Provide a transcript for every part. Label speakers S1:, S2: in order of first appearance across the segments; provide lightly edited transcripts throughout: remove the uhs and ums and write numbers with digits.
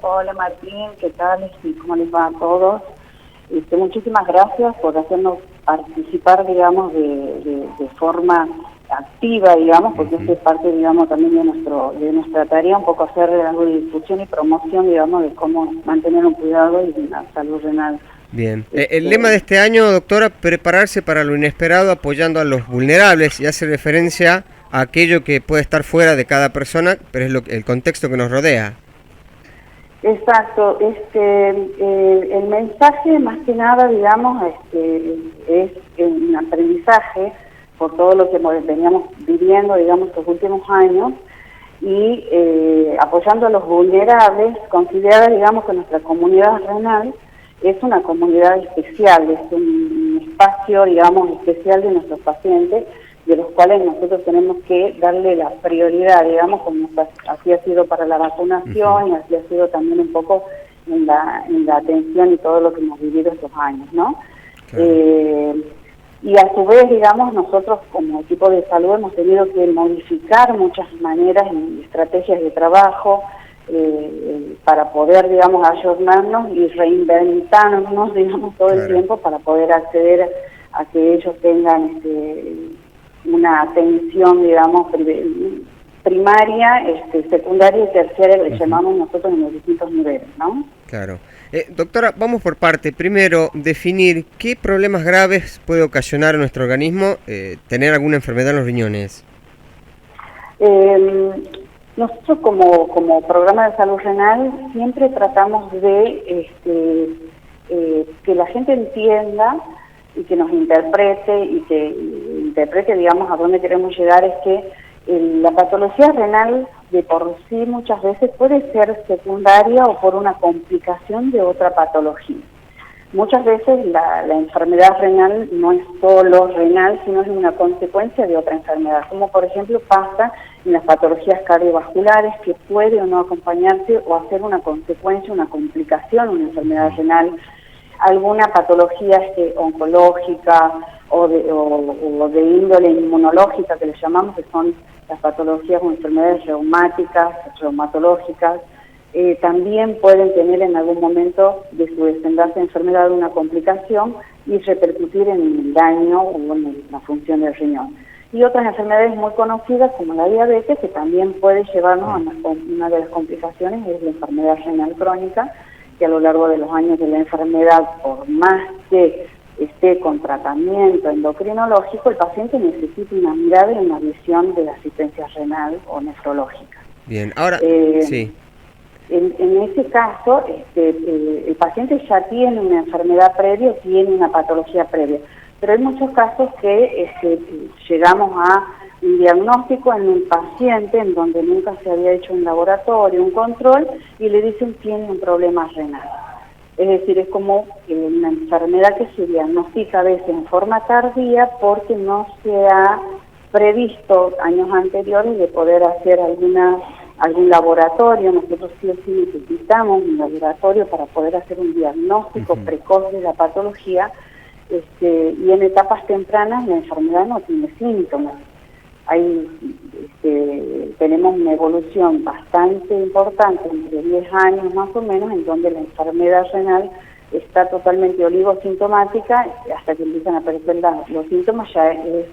S1: Hola Martín, ¿qué tal? ¿Cómo les va a todos? Muchísimas gracias por hacernos participar, digamos, de forma activa, digamos, porque esto es parte, digamos, también de nuestra tarea, un poco hacer algo de difusión y promoción, digamos, de cómo mantener un cuidado y una salud renal.
S2: Bien. El lema de este año, doctora, prepararse para lo inesperado apoyando a los vulnerables, y hace referencia a aquello que puede estar fuera de cada persona, pero es el contexto que nos rodea.
S1: Exacto, el mensaje más que nada, digamos, es un aprendizaje por todo lo que veníamos viviendo, digamos, los últimos años, y apoyando a los vulnerables, considerar, digamos, que nuestra comunidad renal es una comunidad especial, es un espacio, digamos, especial de nuestros pacientes, de los cuales nosotros tenemos que darle la prioridad, digamos, como así ha sido para la vacunación y así ha sido también un poco en la atención y todo lo que hemos vivido estos años, ¿no? Claro. Y a su vez, digamos, nosotros como equipo de salud hemos tenido que modificar muchas maneras y estrategias de trabajo para poder, digamos, ayornarnos y reinventarnos, digamos, todo el tiempo para poder acceder a que ellos tengan una atención, digamos, primaria, secundaria y terciaria, que le llamamos nosotros en los distintos niveles, ¿no?
S2: Claro. Doctora, vamos por parte. Primero, definir qué problemas graves puede ocasionar a nuestro organismo tener alguna enfermedad en los riñones.
S1: Nosotros como programa de salud renal siempre tratamos de que la gente entienda y que nos interprete y que interprete, digamos, a dónde queremos llegar, es que la patología renal de por sí muchas veces puede ser secundaria o por una complicación de otra patología. Muchas veces la enfermedad renal no es solo renal, sino es una consecuencia de otra enfermedad, como por ejemplo pasa en las patologías cardiovasculares, que puede o no acompañarse o hacer una consecuencia, una complicación, una enfermedad renal, alguna patología oncológica o de índole inmunológica que le llamamos, que son las patologías o enfermedades reumáticas, reumatológicas. También pueden tener en algún momento de su desenlace de enfermedad una complicación y repercutir en el daño o en la función del riñón. Y otras enfermedades muy conocidas como la diabetes, que también puede llevarnos a una de las complicaciones, es la enfermedad renal crónica, que a lo largo de los años de la enfermedad, por más que esté con tratamiento endocrinológico, el paciente necesita una mirada y una visión de la asistencia renal o nefrológica.
S2: Bien, ahora, sí.
S1: En ese caso, el paciente ya tiene una enfermedad previa, tiene una patología previa, pero hay muchos casos que llegamos a un diagnóstico en un paciente en donde nunca se había hecho un laboratorio, un control, y le dicen tiene un problema renal. Es decir, es como una enfermedad que se diagnostica a veces en forma tardía porque no se ha previsto años anteriores de poder hacer algún laboratorio. Nosotros sí o sí necesitamos un laboratorio para poder hacer un diagnóstico precoz de la patología, y en etapas tempranas la enfermedad no tiene síntomas. Tenemos una evolución bastante importante, entre 10 años más o menos, en donde la enfermedad renal está totalmente oligosintomática, hasta que empiezan a aparecer los síntomas ya es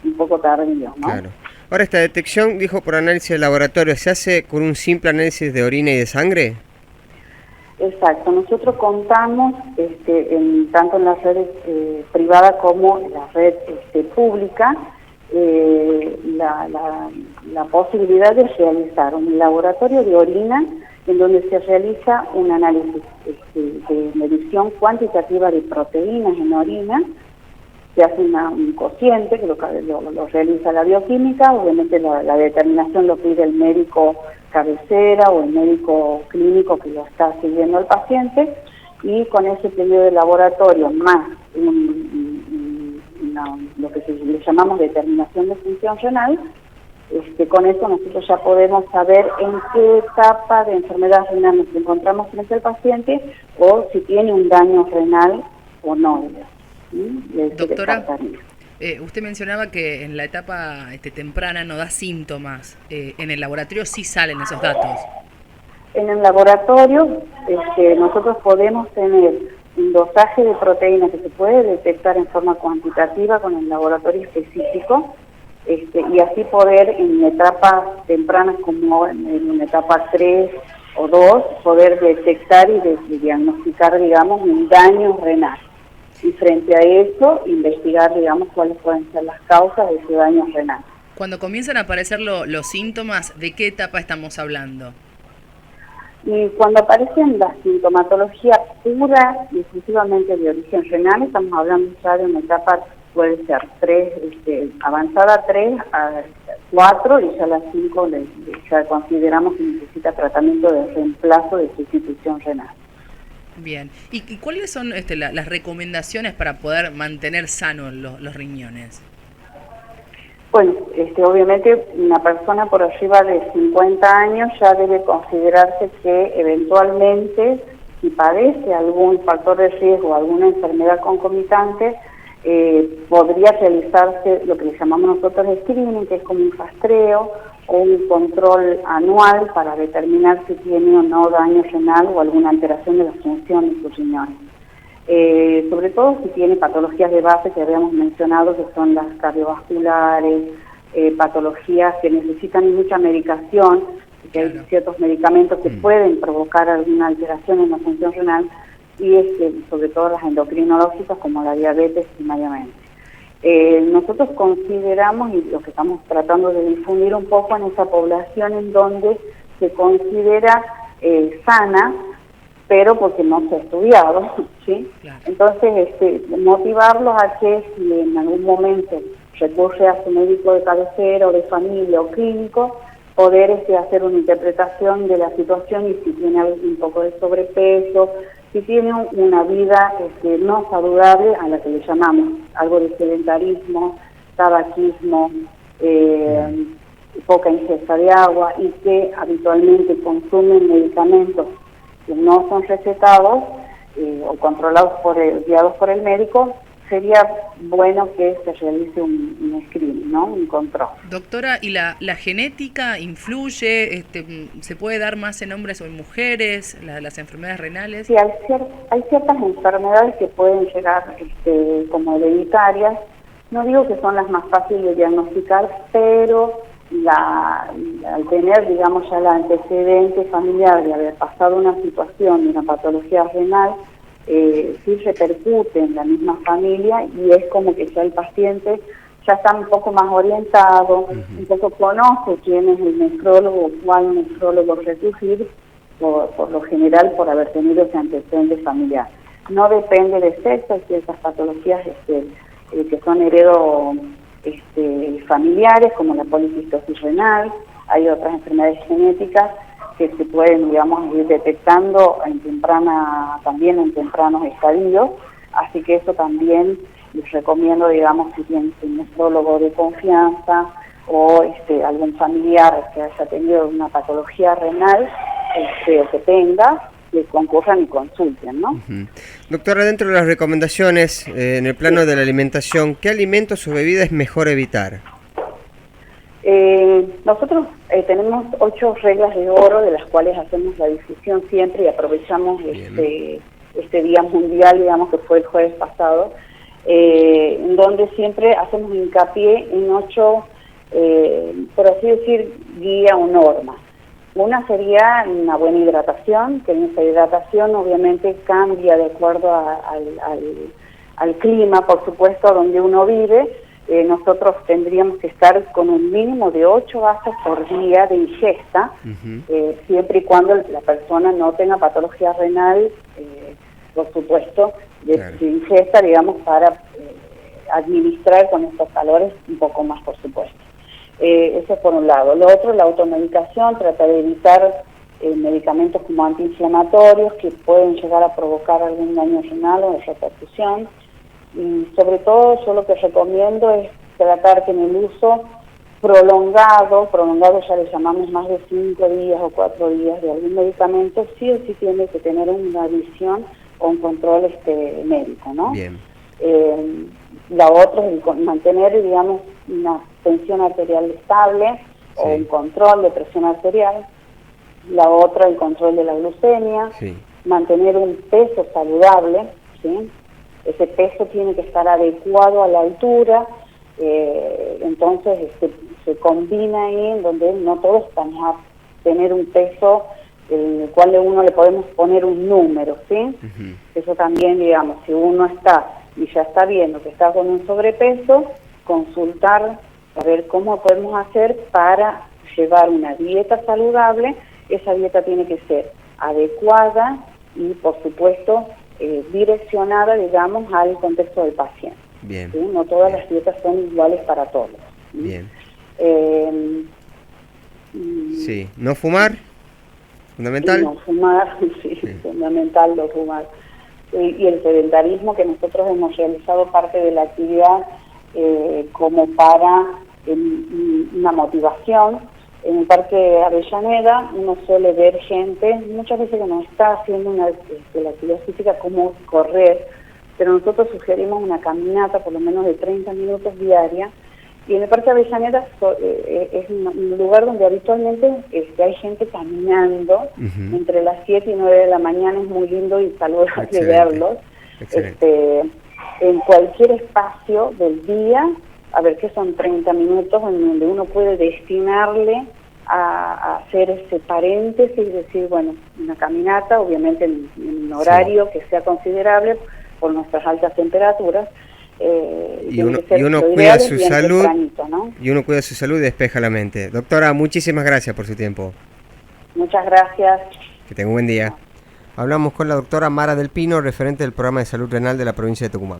S1: un poco tardío, ¿no?
S2: Claro. Ahora, esta detección, dijo, por análisis de laboratorio, ¿se hace con un simple análisis de orina y de sangre?
S1: Exacto, nosotros contamos tanto en las redes privadas como en la red pública la posibilidad de realizar un laboratorio de orina en donde se realiza un análisis de medición cuantitativa de proteínas en orina. Se hace un cociente que lo realiza la bioquímica, obviamente la determinación lo pide el médico cabecera o el médico clínico que lo está siguiendo al paciente, y con ese pedido de laboratorio más lo que le llamamos determinación de función renal, con eso nosotros ya podemos saber en qué etapa de enfermedad renal nos encontramos frente al paciente o si tiene un daño renal o no.
S3: Doctora, usted mencionaba que en la etapa temprana no da síntomas. En el laboratorio sí salen esos datos.
S1: En el laboratorio nosotros podemos tener un dosaje de proteína que se puede detectar en forma cuantitativa con el laboratorio específico, y así poder en etapas tempranas como en una etapa 3 o 2, poder detectar y diagnosticar, digamos, un daño renal. Y frente a eso, investigar, digamos, cuáles pueden ser las causas de ese daño renal.
S3: Cuando comienzan a aparecer los síntomas, ¿de qué etapa estamos hablando?
S1: Y cuando aparecen la sintomatología pura y exclusivamente de origen renal, estamos hablando ya de una etapa, puede ser 3, avanzada 3 a 4, y ya la 5 ya consideramos que necesita tratamiento de reemplazo de sustitución renal.
S3: Bien. ¿Y cuáles son las recomendaciones para poder mantener sanos los riñones?
S1: Bueno, obviamente una persona por arriba de 50 años ya debe considerarse que eventualmente, si padece algún factor de riesgo, alguna enfermedad concomitante, podría realizarse lo que le llamamos nosotros screening, que es como un rastreo o un control anual para determinar si tiene o no daño renal o alguna alteración de la función de sus riñones. Sobre todo si tiene patologías de base que habíamos mencionado, que son las cardiovasculares, patologías que necesitan mucha medicación, que hay ciertos medicamentos que pueden provocar alguna alteración en la función renal, y sobre todo las endocrinológicas como la diabetes primariamente. Nosotros consideramos, y lo que estamos tratando de difundir un poco en esa población en donde se considera sana, pero porque no se ha estudiado, ¿sí? Claro. Entonces, motivarlos a que si en algún momento recurre a su médico de cabecera o de familia o clínico, poder hacer una interpretación de la situación, y si tiene un poco de sobrepeso, si tiene una vida no saludable, a la que le llamamos algo de sedentarismo, tabaquismo, poca ingesta de agua, y que habitualmente consumen medicamentos que no son recetados o controlados guiados por el médico, sería bueno que se realice un screening, ¿no? Un control.
S3: Doctora, ¿y la genética influye? ¿Se puede dar más en hombres o en mujeres, las enfermedades renales?
S1: Sí, hay ciertas enfermedades que pueden llegar como hereditarias. No digo que son las más fáciles de diagnosticar, pero al tener, digamos, ya el antecedente familiar de haber pasado una situación de una patología renal, sí repercute en la misma familia, y es como que ya el paciente ya está un poco más orientado, un poco conoce quién es el nefrólogo o cuál nefrólogo recurrir, por lo general por haber tenido ese antecedente familiar. No depende de sexo, hay ciertas patologías que son familiares, como la policistosis renal. Hay otras enfermedades genéticas que se pueden, digamos, ir detectando en tempranos estadios, así que eso también les recomiendo, digamos, si tienen un nefrólogo de confianza o algún familiar que haya tenido una patología renal, o que tenga, que concurran y consulten, ¿no?
S2: Doctora, dentro de las recomendaciones en el plano de la alimentación, ¿qué alimentos o bebidas es mejor evitar?
S1: Nosotros tenemos 8 reglas de oro, de las cuales hacemos la difusión siempre, y aprovechamos este Día Mundial, digamos, que fue el jueves pasado, en donde siempre hacemos hincapié en 8, por así decir, guía o normas. Una sería una buena hidratación, que en esa hidratación obviamente cambia de acuerdo al clima, por supuesto, donde uno vive. Nosotros tendríamos que estar con un mínimo de 8 vasos por día de ingesta, siempre y cuando la persona no tenga patología renal, por supuesto, de ingesta, digamos, para administrar con estos calores un poco más, por supuesto. Eso es por un lado. Lo otro, la automedicación, trata de evitar medicamentos como antiinflamatorios que pueden llegar a provocar algún daño renal o de repercusión. Y sobre todo yo lo que recomiendo es tratar que en el uso prolongado ya le llamamos más de 5 días o 4 días de algún medicamento, sí o sí tiene que tener una visión o un control médico, ¿no?
S2: Bien.
S1: La otra es mantener, digamos, una tensión arterial estable o un control de presión arterial. la otra el control de la glucemia,
S2: Sí.
S1: mantener un peso saludable, ¿sí? Ese peso tiene que estar adecuado a la altura, entonces se combina ahí en donde no todos vamos a tener un peso en el cual uno le podemos poner un número, ¿sí?
S2: Ujú.
S1: Eso también, digamos, si uno está y ya está viendo que está con un sobrepeso, consultar a ver cómo podemos hacer para llevar una dieta saludable. Esa dieta tiene que ser adecuada y, por supuesto, direccionada, digamos, al contexto del paciente.
S2: Bien.
S1: ¿Sí? No todas
S2: Bien.
S1: las dietas son iguales para todos. ¿Sí?
S2: Bien.
S1: Sí,
S2: No fumar, fundamental.
S1: no fumar, sí,
S2: Sí.
S1: fundamental no fumar. Y el sedentarismo, que nosotros hemos realizado parte de la actividad como para una motivación. En el Parque Avellaneda uno suele ver gente, muchas veces que no está haciendo la actividad física como correr, pero nosotros sugerimos una caminata por lo menos de 30 minutos diaria. Y en el Parque Avellaneda es un lugar donde habitualmente hay gente caminando.
S2: Ujú.
S1: Entre las 7 y 9 de la mañana, es muy lindo y saludable
S2: Excelente.
S1: verlos.
S2: Excelente.
S1: En cualquier espacio del día, a ver que son 30 minutos en donde uno puede destinarle a hacer ese paréntesis y decir, bueno, una caminata, obviamente en un horario que sea considerable por nuestras altas temperaturas.
S2: Y uno cuida su salud,
S1: ¿no?
S2: y uno cuida su salud y despeja la mente. Doctora, muchísimas gracias por su tiempo.
S1: Muchas gracias.
S2: Que tenga un buen día. Hablamos con la doctora Mara del Pino, referente del programa de salud renal de la provincia de Tucumán.